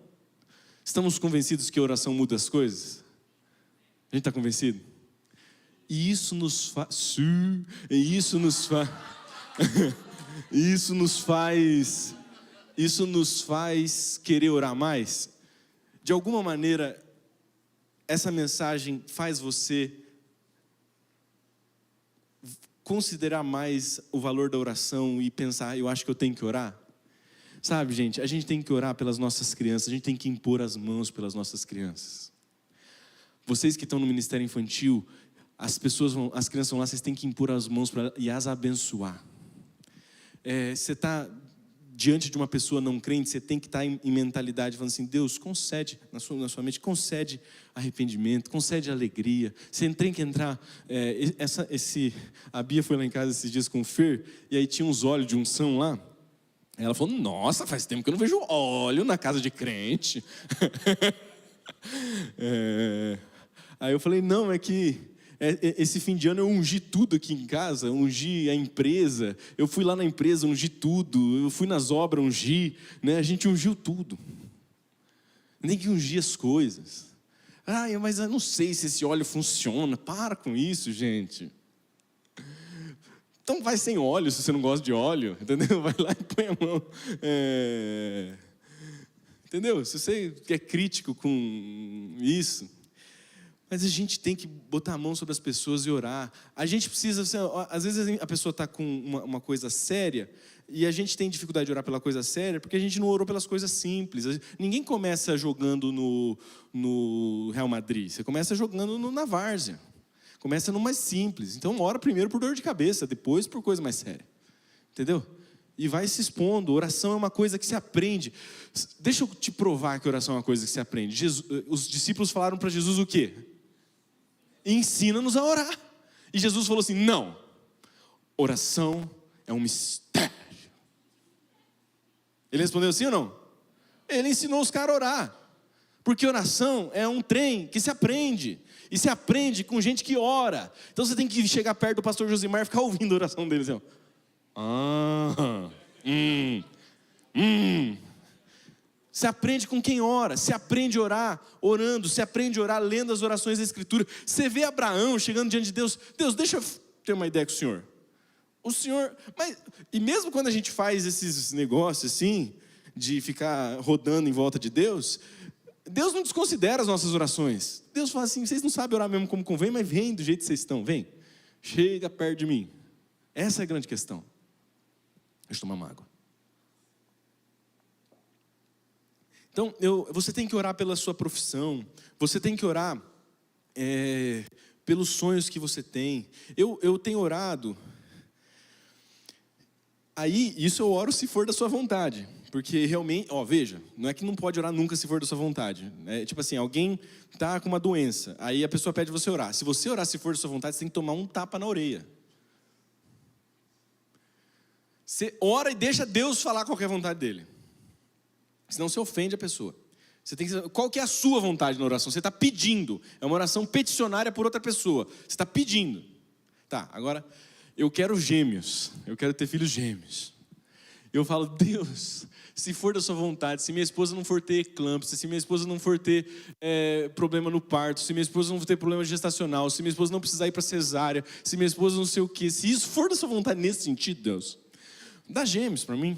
estamos convencidos que a oração muda as coisas? A gente está convencido? E isso nos faz... Isso nos faz querer orar mais? De alguma maneira, essa mensagem faz você considerar mais o valor da oração e pensar, eu acho que eu tenho que orar? Sabe, gente, a gente tem que orar pelas nossas crianças, a gente tem que impor as mãos pelas nossas crianças. Vocês que estão no ministério infantil, as crianças vão lá, vocês têm que impor as mãos e as abençoar. Você está diante de uma pessoa não crente, você tem que estar em mentalidade falando assim, Deus, concede, na sua mente, concede arrependimento, concede alegria. Você tem que entrar, a Bia foi lá em casa esses dias com o Fer, e aí tinha uns óleos de unção lá. Ela falou, nossa, faz tempo que eu não vejo óleo na casa de crente. Aí eu falei, não, é que esse fim de ano eu ungi tudo aqui em casa, ungi a empresa, eu fui lá na empresa, ungi tudo, eu fui nas obras, ungi, né? A gente ungiu tudo. Nem que ungir as coisas. Mas eu não sei se esse óleo funciona, para com isso, gente. Então vai sem óleo, se você não gosta de óleo, entendeu? Vai lá e põe a mão. Entendeu? Se você é crítico com isso. Mas a gente tem que botar a mão sobre as pessoas e orar. A gente precisa, às vezes a pessoa está com uma coisa séria, e a gente tem dificuldade de orar pela coisa séria, porque a gente não orou pelas coisas simples. Ninguém começa jogando no Real Madrid, você começa jogando na várzea. Começa no mais simples. Então ora primeiro por dor de cabeça, depois por coisa mais séria. Entendeu? E vai se expondo. Oração é uma coisa que se aprende. Deixa eu te provar que oração é uma coisa que se aprende. Os discípulos falaram para Jesus o quê? Ensina-nos a orar. E Jesus falou assim, não. Oração é um mistério. Ele respondeu assim ou não? Ele ensinou os caras a orar. Porque oração é um trem que se aprende. E se aprende com gente que ora. Então você tem que chegar perto do pastor Josimar e ficar ouvindo a oração dele. Assim, Se aprende com quem ora. Se aprende a orar orando. Se aprende a orar lendo as orações da Escritura. Você vê Abraão chegando diante de Deus. Deus, deixa eu ter uma ideia com o Senhor. O Senhor... E mesmo quando a gente faz esses negócios assim, de ficar rodando em volta de Deus... Deus não desconsidera as nossas orações. Deus fala assim, vocês não sabem orar mesmo como convém, mas vem do jeito que vocês estão, vem. Chega perto de mim. Essa é a grande questão. Deixa eu tomar uma água. Então, você tem que orar pela sua profissão. Você tem que orar pelos sonhos que você tem. Eu tenho orado. Aí, isso eu oro se for da sua vontade. Porque realmente, veja, não é que não pode orar nunca se for da sua vontade. É tipo assim, alguém está com uma doença, aí a pessoa pede você orar. Se você orar se for da sua vontade, você tem que tomar um tapa na orelha. Você ora e deixa Deus falar qual que é a vontade dele. Senão você ofende a pessoa. Você tem que saber qual que é a sua vontade na oração. Você está pedindo. É uma oração peticionária por outra pessoa. Você está pedindo. Tá, agora, eu quero gêmeos. Eu quero ter filhos gêmeos. Eu falo, Deus, se for da sua vontade, se minha esposa não for ter eclâmpsia, se minha esposa não for ter problema no parto, se minha esposa não for ter problema gestacional, se minha esposa não precisar ir para cesárea, se minha esposa não sei o quê, se isso for da sua vontade nesse sentido, Deus, dá gêmeos para mim.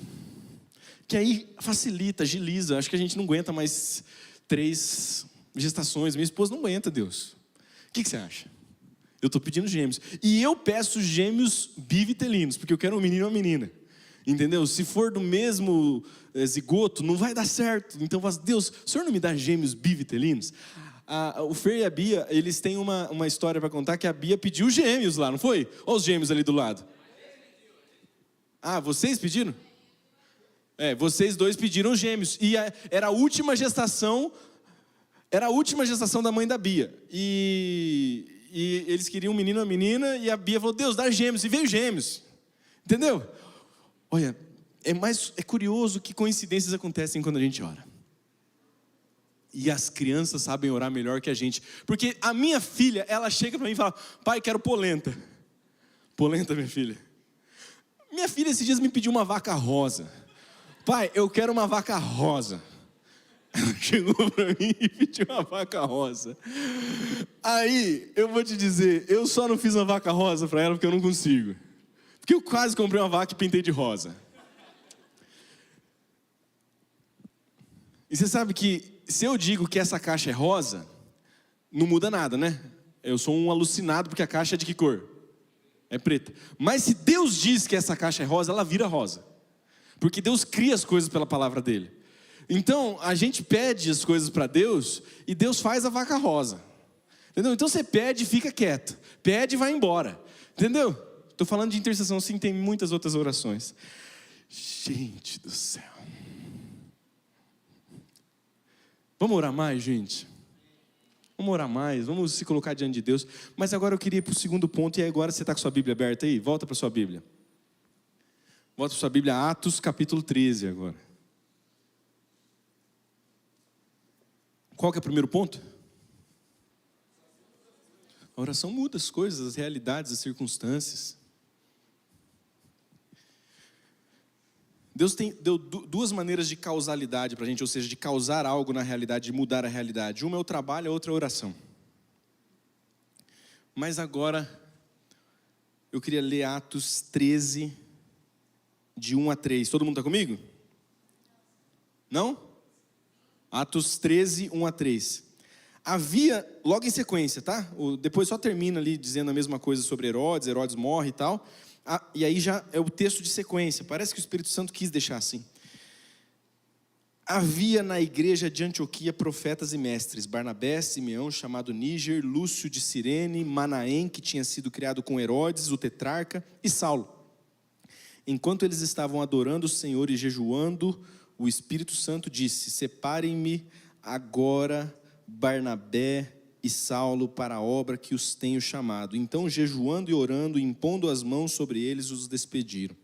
Que aí facilita, agiliza. Acho que a gente não aguenta mais 3 gestações. Minha esposa não aguenta, Deus. O que você acha? Eu estou pedindo gêmeos. E eu peço gêmeos bivitelinos, porque eu quero um menino e uma menina. Entendeu? Se for do mesmo zigoto, não vai dar certo. Então eu falo, Deus, o Senhor não me dá gêmeos bivitelinos? O Fer e a Bia, eles têm uma história para contar, que a Bia pediu gêmeos lá, não foi? Olha os gêmeos ali do lado. Vocês pediram? Vocês dois pediram gêmeos. E era a última gestação da mãe da Bia. E eles queriam um menino e uma menina, e a Bia falou, Deus, dá gêmeos. E veio gêmeos. Entendeu? Olha, é curioso que coincidências acontecem quando a gente ora. E as crianças sabem orar melhor que a gente. Porque a minha filha, ela chega para mim e fala, pai, quero polenta. Polenta, minha filha. Minha filha esses dias me pediu uma vaca rosa. Pai, eu quero uma vaca rosa. Ela chegou para mim e pediu uma vaca rosa. Aí, eu vou te dizer, eu só não fiz uma vaca rosa para ela porque eu não consigo. Porque eu quase comprei uma vaca e pintei de rosa. E você sabe que se eu digo que essa caixa é rosa, não muda nada, né? Eu sou um alucinado porque a caixa é de que cor? É preta. Mas se Deus diz que essa caixa é rosa, ela vira rosa. Porque Deus cria as coisas pela palavra dele. Então, a gente pede as coisas para Deus e Deus faz a vaca rosa. Entendeu? Então você pede e fica quieto. Pede e vai embora. Entendeu? Estou falando de intercessão, sim, tem muitas outras orações. Gente do céu. Vamos orar mais, gente? Vamos orar mais, vamos se colocar diante de Deus. Mas agora eu queria ir para o segundo ponto, e agora você está com sua Bíblia aberta aí? Volta para a sua Bíblia. Volta para a sua Bíblia, Atos capítulo 13 agora. Qual que é o primeiro ponto? A oração muda as coisas, as realidades, as circunstâncias. Deus deu 2 maneiras de causalidade para a gente, ou seja, de causar algo na realidade, de mudar a realidade. Uma é o trabalho, a outra é a oração. Mas agora, eu queria ler Atos 13, de 1 a 3. Todo mundo está comigo? Não? Atos 13, 1 a 3. Havia, logo em sequência, tá? Depois só termina ali dizendo a mesma coisa sobre Herodes. Herodes morre e tal. E aí já é o texto de sequência. Parece que o Espírito Santo quis deixar assim. Havia na igreja de Antioquia profetas e mestres: Barnabé, Simeão, chamado Níger, Lúcio de Cirene, Manaém, que tinha sido criado com Herodes, o tetrarca, e Saulo. Enquanto eles estavam adorando o Senhor e jejuando, o Espírito Santo disse: separem-me agora Barnabé e Saulo para a obra que os tenho chamado. Então, jejuando e orando, impondo as mãos sobre eles, os despediram.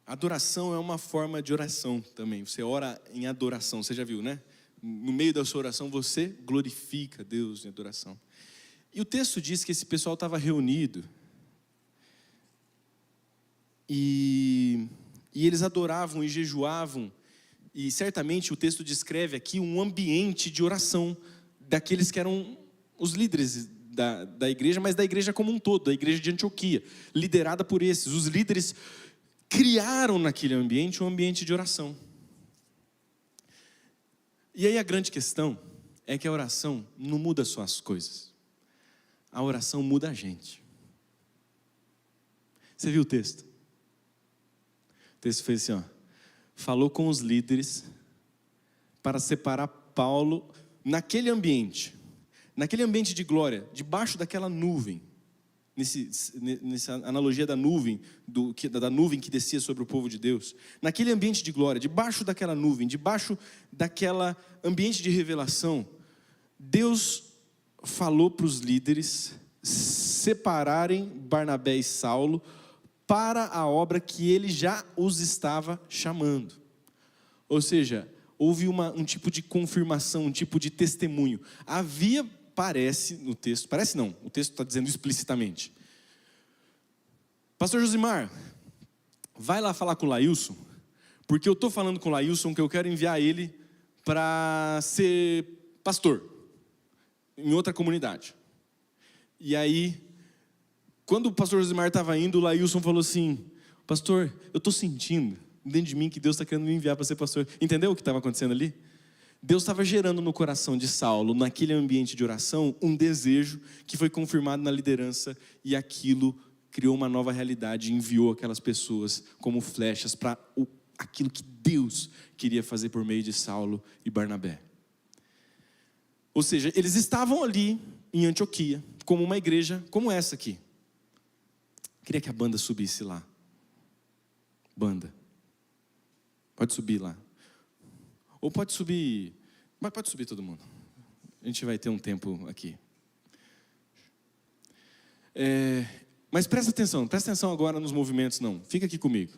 Adoração é uma forma de oração também. Você ora em adoração, você já viu, né? No meio da sua oração, você glorifica Deus em adoração. E o texto diz que esse pessoal estava reunido. E eles adoravam e jejuavam. E certamente o texto descreve aqui um ambiente de oração daqueles que eram os líderes da igreja, mas da igreja como um todo, da igreja de Antioquia, liderada por esses. Os líderes criaram naquele ambiente um ambiente de oração. E aí a grande questão é que a oração não muda só as coisas. A oração muda a gente. Você viu o texto? O texto fez assim, ó. Falou com os líderes para separar Paulo naquele ambiente de glória, debaixo daquela nuvem. Nessa analogia da nuvem, da nuvem que descia sobre o povo de Deus, naquele ambiente de glória, debaixo daquela nuvem, debaixo daquela ambiente de revelação, Deus falou para os líderes separarem Barnabé e Saulo para a obra que ele já os estava chamando. Ou seja, houve um tipo de confirmação, um tipo de testemunho. Havia, parece no texto, parece não, o texto está dizendo explicitamente. Pastor Josimar, vai lá falar com o Lailson, porque eu estou falando com o Lailson que eu quero enviar ele para ser pastor em outra comunidade. E aí, quando o pastor Josimar estava indo, o Lailson falou assim: pastor, eu estou sentindo dentro de mim que Deus está querendo me enviar para ser pastor. Entendeu o que estava acontecendo ali? Deus estava gerando no coração de Saulo, naquele ambiente de oração, um desejo que foi confirmado na liderança, e aquilo criou uma nova realidade, enviou aquelas pessoas como flechas para aquilo que Deus queria fazer por meio de Saulo e Barnabé. Ou seja, eles estavam ali em Antioquia, como uma igreja como essa aqui. Queria que a banda subisse lá. Banda. Pode subir lá. Ou pode subir, mas pode subir todo mundo. A gente vai ter um tempo aqui. Mas presta atenção agora nos movimentos, não. Fica aqui comigo.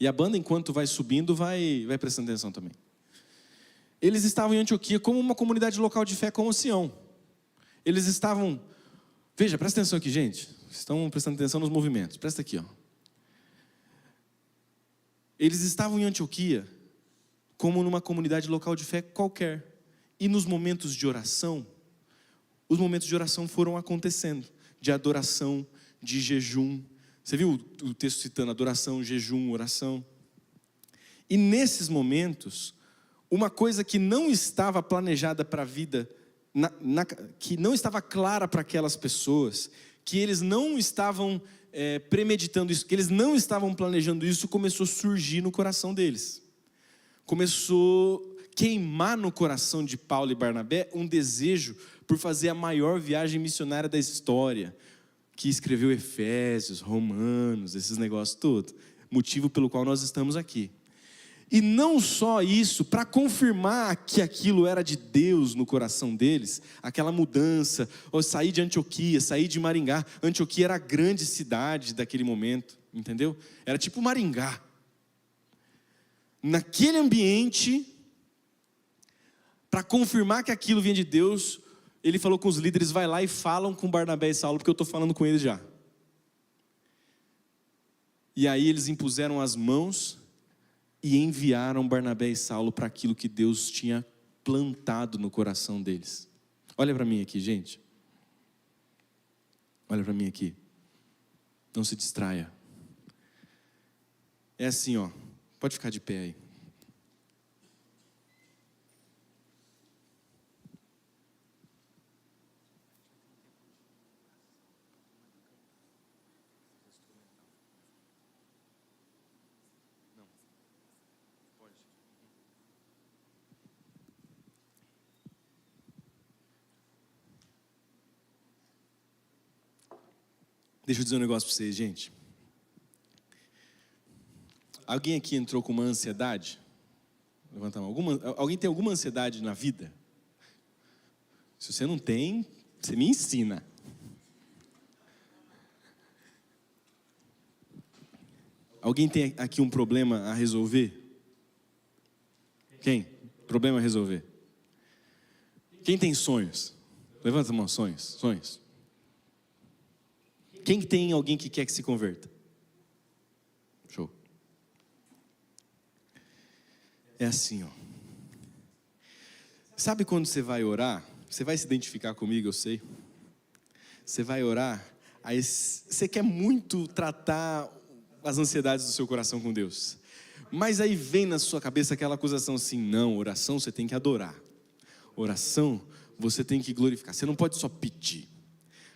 E a banda, enquanto vai subindo, vai prestando atenção também. Eles estavam em Antioquia como uma comunidade local de fé como Sião. Eles estavam... Veja, presta atenção aqui, gente. Estão prestando atenção nos movimentos. Presta aqui, ó. Eles estavam em Antioquia como numa comunidade local de fé qualquer. E nos momentos de oração, os momentos de oração foram acontecendo. De adoração, de jejum. Você viu o texto citando adoração, jejum, oração? E nesses momentos, uma coisa que não estava planejada para a vida, que não estava clara para aquelas pessoas, que eles não estavam premeditando isso, que eles não estavam planejando isso, começou a surgir no coração deles. Começou a queimar no coração de Paulo e Barnabé um desejo por fazer a maior viagem missionária da história, que escreveu Efésios, Romanos, esses negócios todos, motivo pelo qual nós estamos aqui. E não só isso, para confirmar que aquilo era de Deus no coração deles, aquela mudança, ou sair de Antioquia, sair de Maringá. Antioquia era a grande cidade daquele momento, entendeu? Era tipo Maringá. Naquele ambiente, para confirmar que aquilo vinha de Deus, ele falou com os líderes: vai lá e falam com Barnabé e Saulo, porque eu estou falando com eles já. E aí eles impuseram as mãos e enviaram Barnabé e Saulo para aquilo que Deus tinha plantado no coração deles. Olha para mim aqui, gente. Olha para mim aqui. Não se distraia. É assim, ó. Pode ficar de pé aí. Deixa eu dizer um negócio para vocês, gente. Alguém aqui entrou com uma ansiedade? Levanta a mão. Alguém tem alguma ansiedade na vida? Se você não tem, você me ensina. Alguém tem aqui um problema a resolver? Quem? Problema a resolver. Quem tem sonhos? Levanta a mão, sonhos. Quem tem alguém que quer que se converta? Show. É assim, ó. Sabe quando você vai orar? Você vai se identificar comigo, eu sei. Você vai orar, aí você quer muito tratar as ansiedades do seu coração com Deus. Mas aí vem na sua cabeça aquela acusação assim, não, oração você tem que adorar. Oração você tem que glorificar. Você não pode só pedir.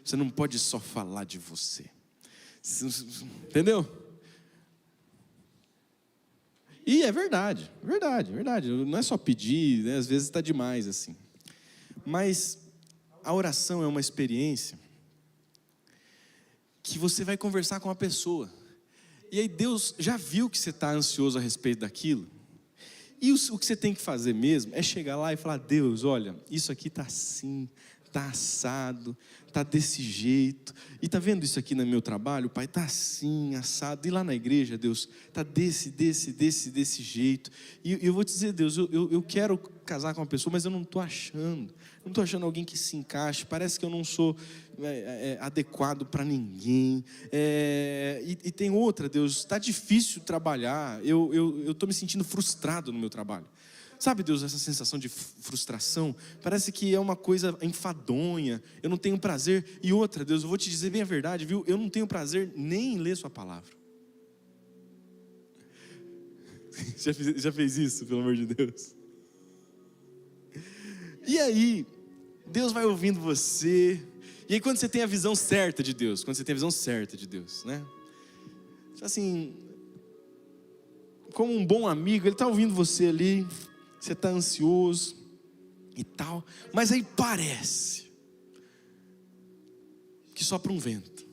Você não pode só falar de você. Entendeu? E é verdade. Não é só pedir, né? Às vezes está demais assim. Mas a oração é uma experiência que você vai conversar com a pessoa. E aí Deus já viu que você está ansioso a respeito daquilo. E o que você tem que fazer mesmo é chegar lá e falar, Deus, olha, isso aqui está assim, está assado, está desse jeito. E está vendo isso aqui no meu trabalho, Pai? Está assim, assado. E lá na igreja, Deus, está desse jeito. E eu vou te dizer, Deus, eu quero casar com uma pessoa, mas eu não estou achando. Não estou achando alguém que se encaixe. Parece que eu não sou adequado para ninguém. E tem outra, Deus, está difícil trabalhar. Eu estou me sentindo frustrado no meu trabalho. Sabe, Deus, essa sensação de frustração? Parece que é uma coisa enfadonha. Eu não tenho prazer. E outra, Deus, eu vou te dizer bem a verdade, viu? Eu não tenho prazer nem em ler sua palavra. Já fez isso, pelo amor de Deus? E aí, Deus vai ouvindo você. E aí quando você tem a visão certa de Deus, né? Assim, como um bom amigo, Ele está ouvindo você ali, você está ansioso e tal, mas aí parece que sopra um vento.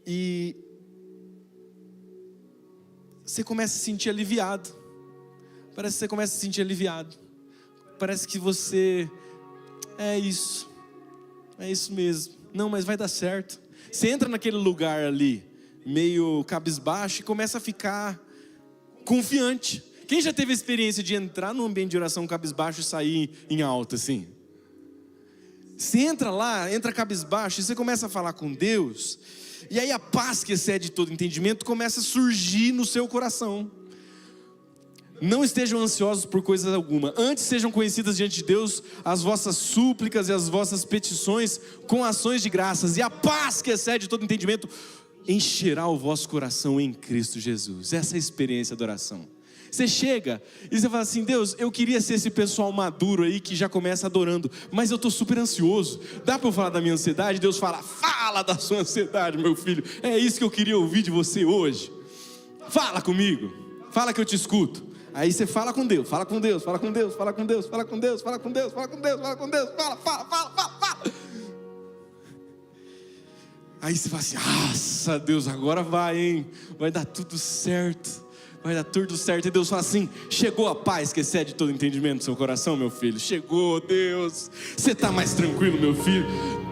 E você começa a se sentir aliviado. Parece que você começa a se sentir aliviado. Parece que você, é isso mesmo, não, mas vai dar certo. Você entra naquele lugar ali, meio cabisbaixo, e começa a ficar confiante. Quem já teve a experiência de entrar num ambiente de oração cabisbaixo e sair em alta assim? Você entra lá, entra cabisbaixo, e você começa a falar com Deus, e aí a paz que excede todo entendimento começa a surgir no seu coração. Não estejam ansiosos por coisa alguma. Antes sejam conhecidas diante de Deus as vossas súplicas e as vossas petições com ações de graças. E a paz que excede todo entendimento encherá o vosso coração em Cristo Jesus. Essa é a experiência da oração. Você chega e você fala assim, Deus, eu queria ser esse pessoal maduro aí que já começa adorando, mas eu estou super ansioso. Dá para eu falar da minha ansiedade? Deus fala, fala da sua ansiedade, meu filho. É isso que eu queria ouvir de você hoje. Fala comigo. Fala que eu te escuto. Aí você fala com Deus, fala com Deus. Fala. Aí você fala assim, nossa Deus, agora vai, hein? Vai dar tudo certo. E Deus fala assim, chegou a paz que excede todo entendimento do seu coração, meu filho. Chegou, Deus. Você está mais tranquilo, meu filho?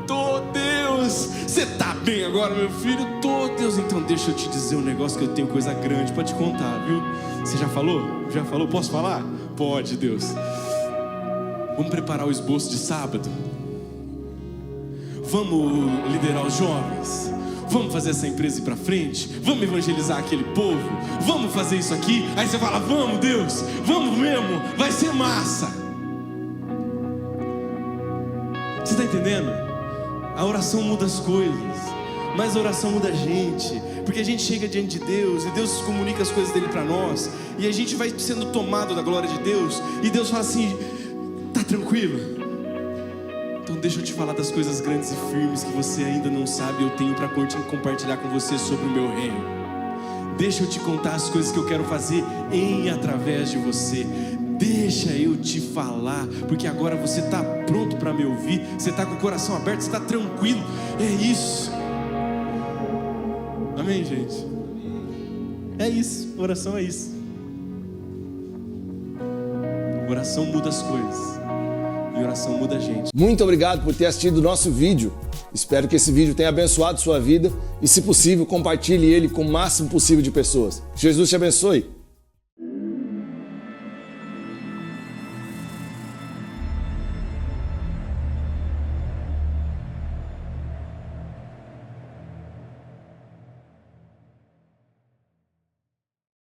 Tô, Deus. Você está bem agora, meu filho? Tô, Deus. Então deixa eu te dizer um negócio que eu tenho coisa grande para te contar, viu? Você já falou? Posso falar? Pode, Deus. Vamos preparar o esboço de sábado. Vamos liderar os jovens. Vamos fazer essa empresa ir para frente. Vamos evangelizar aquele povo. Vamos fazer isso aqui. Aí você fala, vamos, Deus. Vamos mesmo. Vai ser massa. Você está entendendo? A oração muda as coisas, mas a oração muda a gente. Porque a gente chega diante de Deus e Deus comunica as coisas dele para nós, e a gente vai sendo tomado da glória de Deus, e Deus fala assim, tá tranquilo? Então deixa eu te falar das coisas grandes e firmes que você ainda não sabe. Eu tenho para compartilhar com você sobre o meu reino. Deixa eu te contar as coisas que eu quero fazer em e através de você. Deixa eu te falar, porque agora você está pronto para me ouvir. Você está com o coração aberto, você está tranquilo. É isso. Amém, gente? É isso, oração é isso. Oração muda as coisas, e oração muda a gente. Muito obrigado por ter assistido o nosso vídeo. Espero que esse vídeo tenha abençoado sua vida e, se possível, compartilhe ele com o máximo possível de pessoas. Jesus te abençoe.